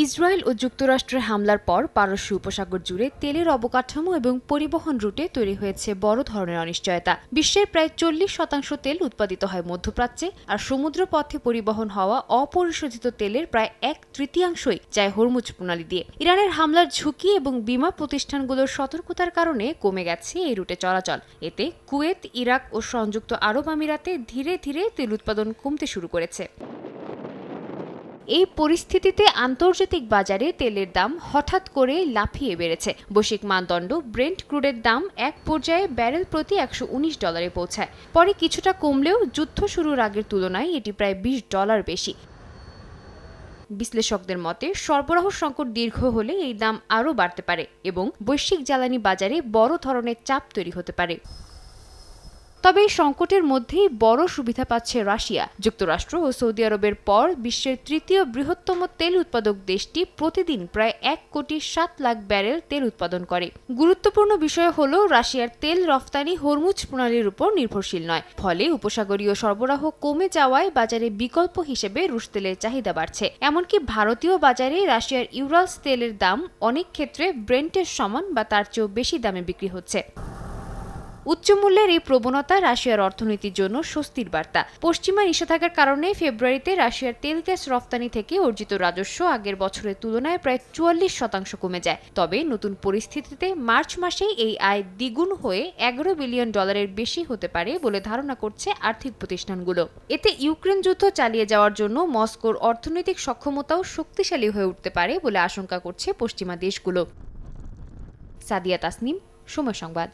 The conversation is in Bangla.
ইসরায়েল ও যুক্তরাষ্ট্রের হামলার পর পারস্য উপসাগর জুড়ে তেলের অবকাঠামো এবং পরিবহন রুটে তৈরি হয়েছে বড় ধরনের অনিশ্চয়তা। বিশ্বের প্রায় 40% তেল উৎপাদিত হয় মধ্যপ্রাচ্যে, আর সমুদ্র পথে পরিবহন হওয়া অপরিশোধিত তেলের প্রায় 1/3 যায় হরমুজ প্রণালী দিয়ে। ইরানের হামলার ঝুঁকি এবং বীমা প্রতিষ্ঠানগুলোর সতর্কতার কারণে কমে গেছে এই রুটে চলাচল। এতে কুয়েত, ইরাক ও সংযুক্ত আরব আমিরাতে ধীরে ধীরে তেল উৎপাদন কমতে শুরু করেছে। এই পরিস্থিতিতে আন্তর্জাতিক বাজারে তেলের দাম হঠাৎ করে লাফিয়ে বেড়েছে। বৈশ্বিক মানদণ্ড ব্রেন্ট ক্রুডের দাম এক পর্যায়ে ব্যারেল প্রতি $119 পৌঁছায়। পরে কিছুটা কমলেও যুদ্ধ শুরুর আগের তুলনায় এটি প্রায় $20 বেশি। বিশ্লেষকদের মতে সরবরাহ সংকট দীর্ঘ হলে এই দাম আরও বাড়তে পারে এবং বৈশ্বিক জ্বালানি বাজারে বড় ধরনের চাপ তৈরি হতে পারে। তবে এই সংকটের মধ্যেই বড় সুবিধা পাচ্ছে রাশিয়া। যুক্তরাষ্ট্র ও সৌদি আরবের পর বিশ্বের তৃতীয় বৃহত্তম তেল উৎপাদক দেশটি প্রতিদিন প্রায় 1,07,00,000 ব্যারেল তেল উৎপাদন করে। গুরুত্বপূর্ণ বিষয় হল রাশিয়ার তেল রফতানি হরমুজ প্রণালীর উপর নির্ভরশীল নয়। ফলে উপসাগরীয় সরবরাহ কমে যাওয়ায় বাজারে বিকল্প হিসেবে রুশ তেলের চাহিদা বাড়ছে। এমনকি ভারতীয় বাজারে রাশিয়ার ইউরালস তেলের দাম অনেক ক্ষেত্রে ব্রেন্টের সমান বা তার চেয়েও বেশি দামে বিক্রি হচ্ছে। উচ্চ মূল্যের এই প্রবণতা রাশিয়ার অর্থনীতির জন্য স্বস্তির বার্তা। পশ্চিমা নিষেধাজ্ঞার কারণে ফেব্রুয়ারিতে রাশিয়ার তেল গ্যাস রফতানি থেকে অর্জিত রাজস্ব আগের বছরের তুলনায় প্রায় 44% কমে যায়। তবে নতুন পরিস্থিতিতে মার্চ মাসেই এই আয় দ্বিগুণ হয়ে $11 বিলিয়ন বেশি হতে পারে বলে ধারণা করছে আর্থিক প্রতিষ্ঠানগুলো। এতে ইউক্রেন যুদ্ধ চালিয়ে যাওয়ার জন্য মস্কোর অর্থনৈতিক সক্ষমতাও শক্তিশালী হয়ে উঠতে পারে বলে আশঙ্কা করছে পশ্চিমা দেশগুলো। সাদিয়া তাসনিম, সময় সংবাদ।